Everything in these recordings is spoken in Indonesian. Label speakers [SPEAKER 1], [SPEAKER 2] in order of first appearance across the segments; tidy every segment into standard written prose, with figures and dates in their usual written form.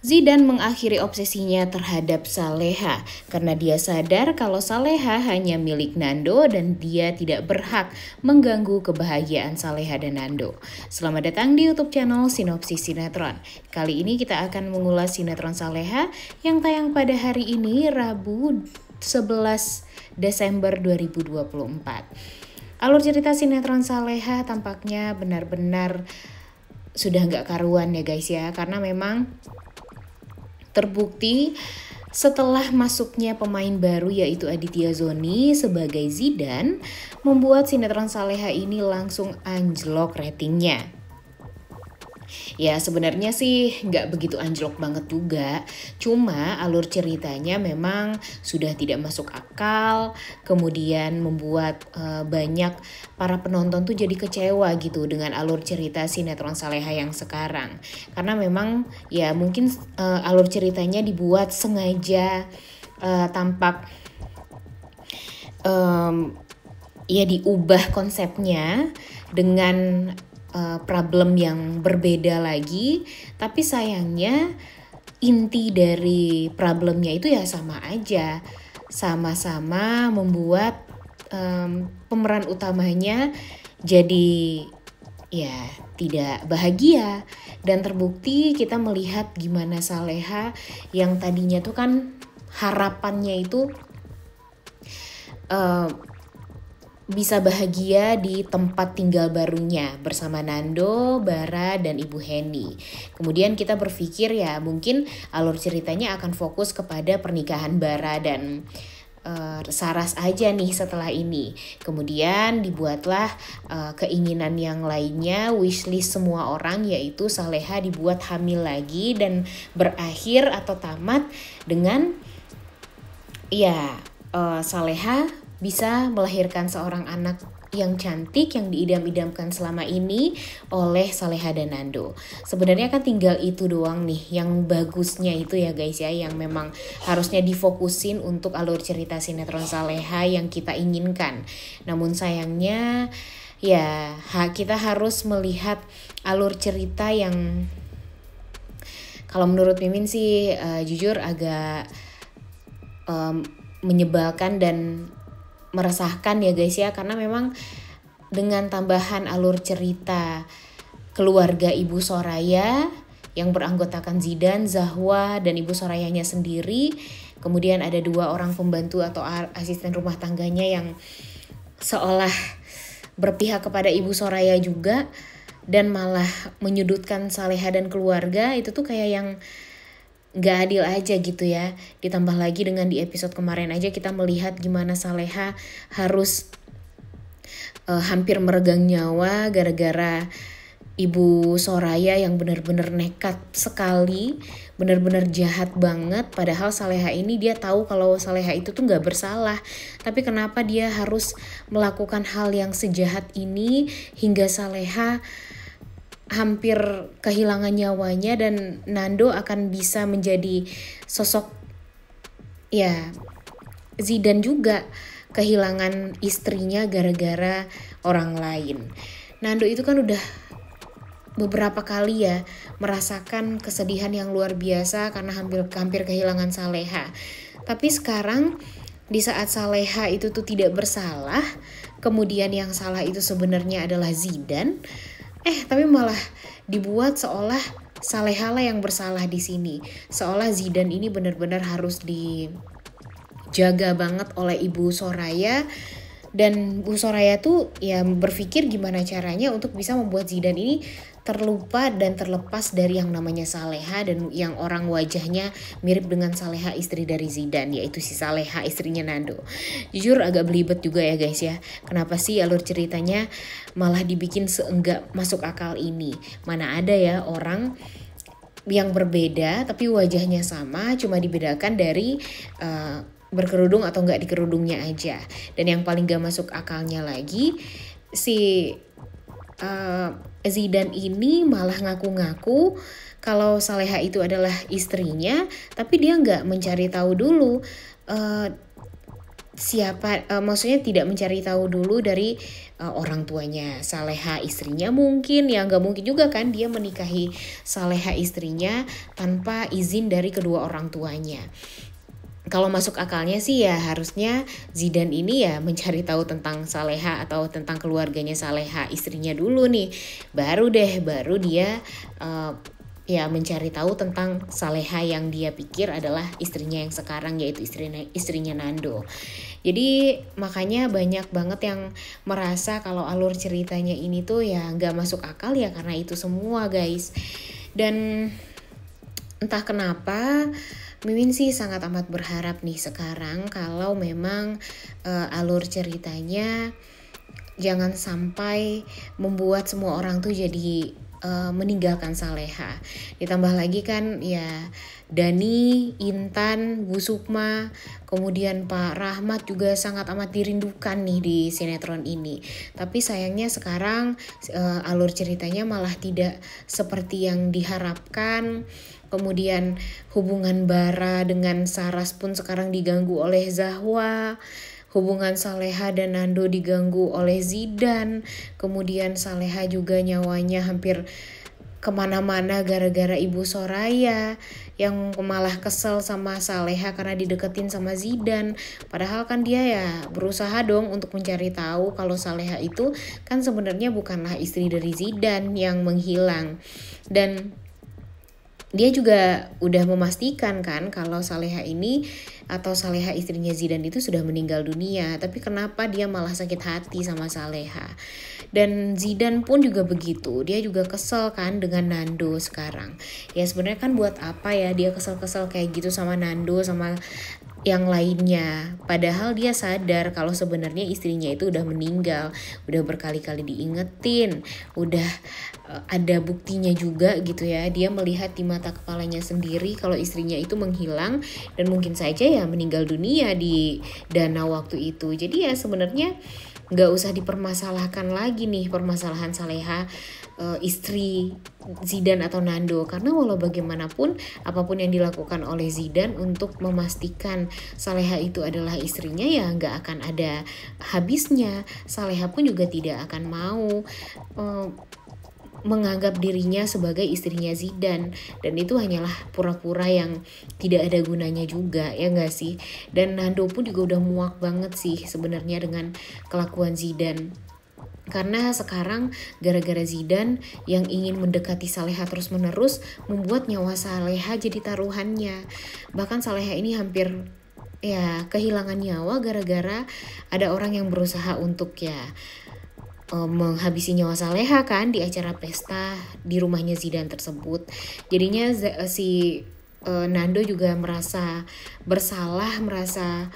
[SPEAKER 1] Zidane mengakhiri obsesinya terhadap Saleha karena dia sadar kalau Saleha hanya milik Nando dan dia tidak berhak mengganggu kebahagiaan Saleha dan Nando. Selamat datang di YouTube channel Sinopsis Sinetron. Kali ini kita akan mengulas sinetron Saleha yang tayang pada hari ini Rabu 11 Desember 2024. Alur cerita sinetron Saleha tampaknya benar-benar sudah nggak karuan ya guys ya, karena memang terbukti setelah masuknya pemain baru yaitu Aditya Zoni sebagai Zidane membuat sinetron Saleha ini langsung anjlok ratingnya. Ya sebenarnya sih nggak begitu anjlok banget juga, cuma alur ceritanya memang sudah tidak masuk akal, kemudian membuat banyak para penonton tuh jadi kecewa gitu dengan alur cerita sinetron Saleha yang sekarang. Karena memang ya mungkin alur ceritanya dibuat sengaja tampak ya diubah konsepnya dengan problem yang berbeda lagi, tapi sayangnya inti dari problemnya itu ya sama aja, sama-sama membuat pemeran utamanya jadi ya tidak bahagia. Dan terbukti kita melihat gimana Saleha yang tadinya tuh kan harapannya itu bisa bahagia di tempat tinggal barunya bersama Nando, Bara, dan Ibu Heni. Kemudian kita berpikir ya mungkin alur ceritanya akan fokus kepada pernikahan Bara dan Saras aja nih setelah ini. Kemudian dibuatlah keinginan yang lainnya, wishlist semua orang, yaitu Saleha dibuat hamil lagi dan berakhir atau tamat dengan ya Saleha bisa melahirkan seorang anak yang cantik yang diidam-idamkan selama ini oleh Saleha dan Nando. Sebenarnya kan tinggal itu doang nih yang bagusnya itu ya guys ya, yang memang harusnya difokusin untuk alur cerita sinetron Saleha yang kita inginkan. Namun sayangnya ya kita harus melihat alur cerita yang kalau menurut Mimin sih jujur agak menyebalkan dan meresahkan ya guys ya, karena memang dengan tambahan alur cerita keluarga Ibu Soraya yang beranggotakan Zidane, Zahwa, dan Ibu Sorayanya sendiri, kemudian ada 2 orang pembantu atau asisten rumah tangganya yang seolah berpihak kepada Ibu Soraya juga dan malah menyudutkan Saleha dan keluarga, itu tuh kayak yang gak adil aja gitu ya. Ditambah lagi dengan di episode kemarin aja kita melihat gimana Saleha harus hampir meregang nyawa gara-gara Ibu Soraya yang benar-benar nekat sekali, benar-benar jahat banget. Padahal Saleha ini dia tahu kalau Saleha itu tuh gak bersalah, tapi kenapa dia harus melakukan hal yang sejahat ini hingga Saleha hampir kehilangan nyawanya dan Nando akan bisa menjadi sosok ya Zidane juga kehilangan istrinya gara-gara orang lain. Nando itu kan udah beberapa kali ya merasakan kesedihan yang luar biasa karena hampir kehilangan Saleha. Tapi sekarang di saat Saleha itu tuh tidak bersalah, kemudian yang salah itu sebenarnya adalah Zidane. Tapi malah dibuat seolah Saleha lah yang bersalah di sini. Seolah Zidane ini benar-benar harus dijaga banget oleh Ibu Soraya. Dan Bu Soraya tuh ya berpikir gimana caranya untuk bisa membuat Zidane ini terlupa dan terlepas dari yang namanya Saleha dan yang orang wajahnya mirip dengan Saleha istri dari Zidane, yaitu si Saleha istrinya Nando. Jujur agak belibet juga ya guys ya. Kenapa sih alur ceritanya malah dibikin seenggak masuk akal ini? Mana ada ya orang yang berbeda tapi wajahnya sama, cuma dibedakan dari berkerudung atau nggak dikerudungnya aja. Dan yang paling gak masuk akalnya lagi, si Zidane ini malah ngaku-ngaku kalau Saleha itu adalah istrinya, tapi dia nggak mencari tahu dulu maksudnya tidak mencari tahu dulu dari orang tuanya Saleha istrinya. Mungkin ya nggak mungkin juga kan dia menikahi Saleha istrinya tanpa izin dari kedua orang tuanya. Kalau masuk akalnya sih ya harusnya Zidan ini ya mencari tahu tentang Saleha atau tentang keluarganya Saleha istrinya dulu nih, baru dia ya mencari tahu tentang Saleha yang dia pikir adalah istrinya yang sekarang, yaitu istrinya Nando. Jadi makanya banyak banget yang merasa kalau alur ceritanya ini tuh ya nggak masuk akal ya karena itu semua guys. Dan entah kenapa Mimin sih sangat amat berharap nih sekarang kalau memang alur ceritanya jangan sampai membuat semua orang tuh jadi meninggalkan Saleha. Ditambah lagi kan ya Dani, Intan, Bu Sukma, kemudian Pak Rahmat juga sangat amat dirindukan nih di sinetron ini. Tapi sayangnya sekarang alur ceritanya malah tidak seperti yang diharapkan. Kemudian hubungan Bara dengan Saras pun sekarang diganggu oleh Zahwa. Hubungan Saleha dan Nando diganggu oleh Zidan. Kemudian Saleha juga nyawanya hampir kemana-mana gara-gara Ibu Soraya yang malah kesel sama Saleha karena dideketin sama Zidan. Padahal kan dia ya berusaha dong untuk mencari tahu kalau Saleha itu kan sebenarnya bukanlah istri dari Zidan yang menghilang. Dan dia juga udah memastikan kan kalau Saleha ini atau Saleha istrinya Zidan itu sudah meninggal dunia. Tapi kenapa dia malah sakit hati sama Saleha? Dan Zidan pun juga begitu. Dia juga kesel kan dengan Nando sekarang. Ya sebenarnya kan buat apa ya dia kesel-kesel kayak gitu sama Nando sama yang lainnya. Padahal dia sadar kalau sebenarnya istrinya itu udah meninggal, udah berkali-kali diingetin, udah ada buktinya juga gitu ya. Dia melihat di mata kepalanya sendiri kalau istrinya itu menghilang dan mungkin saja ya meninggal dunia di danau waktu itu. Jadi ya sebenarnya nggak usah dipermasalahkan lagi nih permasalahan Saleha istri Zidan atau Nando, karena walau bagaimanapun apapun yang dilakukan oleh Zidan untuk memastikan Saleha itu adalah istrinya ya nggak akan ada habisnya. Saleha pun juga tidak akan mau menganggap dirinya sebagai istrinya Zidan, dan itu hanyalah pura-pura yang tidak ada gunanya juga, ya nggak sih? Dan Nando pun juga udah muak banget sih sebenarnya dengan kelakuan Zidan. Karena sekarang gara-gara Zidan yang ingin mendekati Saleha terus-menerus membuat nyawa Saleha jadi taruhannya. Bahkan Saleha ini hampir ya kehilangan nyawa gara-gara ada orang yang berusaha untuk ya menghabisi nyawa Saleha kan di acara pesta di rumahnya Zidan tersebut. Jadinya si Nando juga merasa bersalah, merasa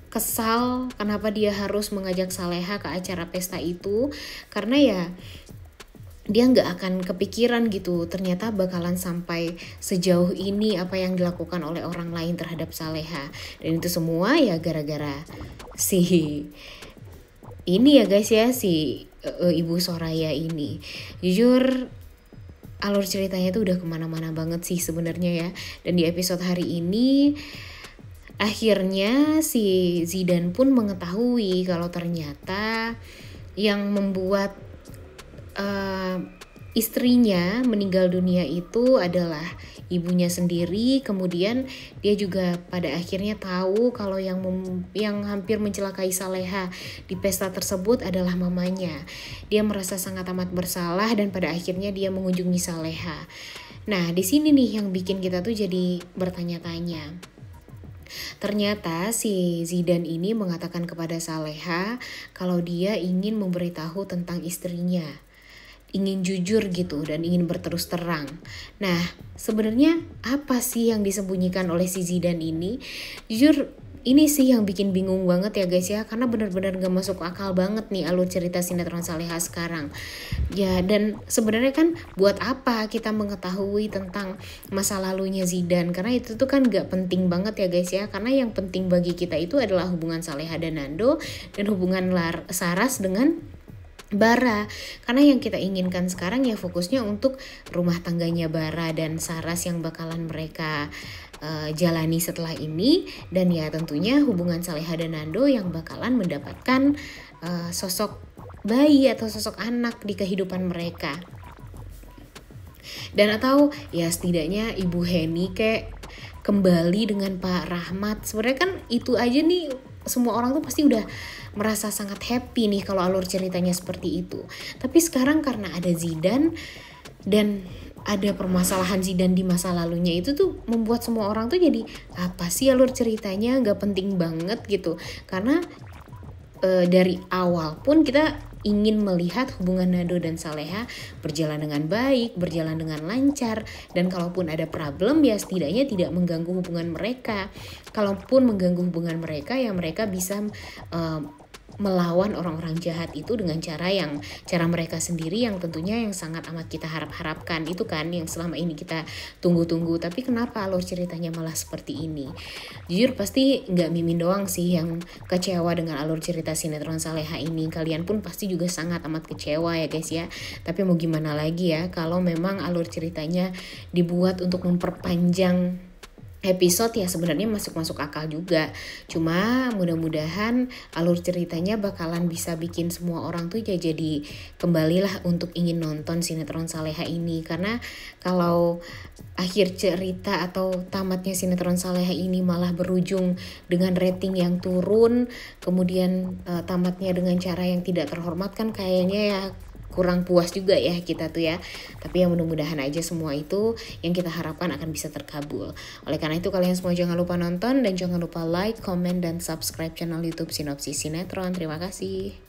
[SPEAKER 1] kesal kenapa dia harus mengajak Saleha ke acara pesta itu, karena ya dia nggak akan kepikiran gitu ternyata bakalan sampai sejauh ini apa yang dilakukan oleh orang lain terhadap Saleha. Dan itu semua ya gara-gara si ini ya guys ya, si Ibu Soraya ini. Jujur alur ceritanya tuh udah kemana-mana banget sih sebenarnya ya. Dan di episode hari ini akhirnya si Zidan pun mengetahui kalau ternyata yang membuat istrinya meninggal dunia itu adalah ibunya sendiri. Kemudian dia juga pada akhirnya tahu kalau yang hampir mencelakai Saleha di pesta tersebut adalah mamanya. Dia merasa sangat amat bersalah dan pada akhirnya dia mengunjungi Saleha. Nah, di sini nih yang bikin kita tuh jadi bertanya-tanya. Ternyata si Zidan ini mengatakan kepada Saleha kalau dia ingin memberitahu tentang istrinya, ingin jujur gitu dan ingin berterus terang. Nah, sebenarnya apa sih yang disembunyikan oleh si Zidan ini? Jujur ini sih yang bikin bingung banget ya guys ya, karena benar-benar gak masuk akal banget nih alur cerita sinetron Saleha sekarang. Ya, dan sebenarnya kan buat apa kita mengetahui tentang masa lalunya Zidan, karena itu tuh kan gak penting banget ya guys ya, karena yang penting bagi kita itu adalah hubungan Saleha dan Nando dan hubungan Saras dengan Bara, karena yang kita inginkan sekarang ya fokusnya untuk rumah tangganya Bara dan Saras yang bakalan mereka jalani setelah ini, dan ya tentunya hubungan Saleha dan Nando yang bakalan mendapatkan sosok bayi atau sosok anak di kehidupan mereka. Dan atau ya setidaknya Ibu Heni kayak kembali dengan Pak Rahmat. Sebenarnya kan itu aja nih, semua orang tuh pasti udah merasa sangat happy nih kalau alur ceritanya seperti itu. Tapi sekarang karena ada Zidan dan ada permasalahan Zidan di masa lalunya, itu tuh membuat semua orang tuh jadi apa sih alur ceritanya, gak penting banget gitu. Karena dari awal pun kita ingin melihat hubungan Nando dan Saleha berjalan dengan baik, berjalan dengan lancar, dan kalaupun ada problem ya setidaknya tidak mengganggu hubungan mereka. Kalaupun mengganggu hubungan mereka ya mereka bisa melawan orang-orang jahat itu dengan cara mereka sendiri yang tentunya yang sangat amat kita harapkan. Itu kan yang selama ini kita tunggu-tunggu. Tapi kenapa alur ceritanya malah seperti ini? Jujur pasti nggak Mimin doang sih yang kecewa dengan alur cerita sinetron Saleha ini. Kalian pun pasti juga sangat amat kecewa ya guys ya. Tapi mau gimana lagi ya kalau memang alur ceritanya dibuat untuk memperpanjang episode ya sebenarnya masuk akal juga. Cuma mudah-mudahan alur ceritanya bakalan bisa bikin semua orang tuh jadi kembalilah untuk ingin nonton sinetron Saleha ini. Karena kalau akhir cerita atau tamatnya sinetron Saleha ini malah berujung dengan rating yang turun, kemudian tamatnya dengan cara yang tidak terhormat, kan kayaknya ya kurang puas juga ya kita tuh ya. Tapi ya mudah-mudahan aja semua itu yang kita harapkan akan bisa terkabul. Oleh karena itu kalian semua jangan lupa nonton dan jangan lupa like, comment, dan subscribe channel YouTube Sinopsis Sinetron. Terima kasih.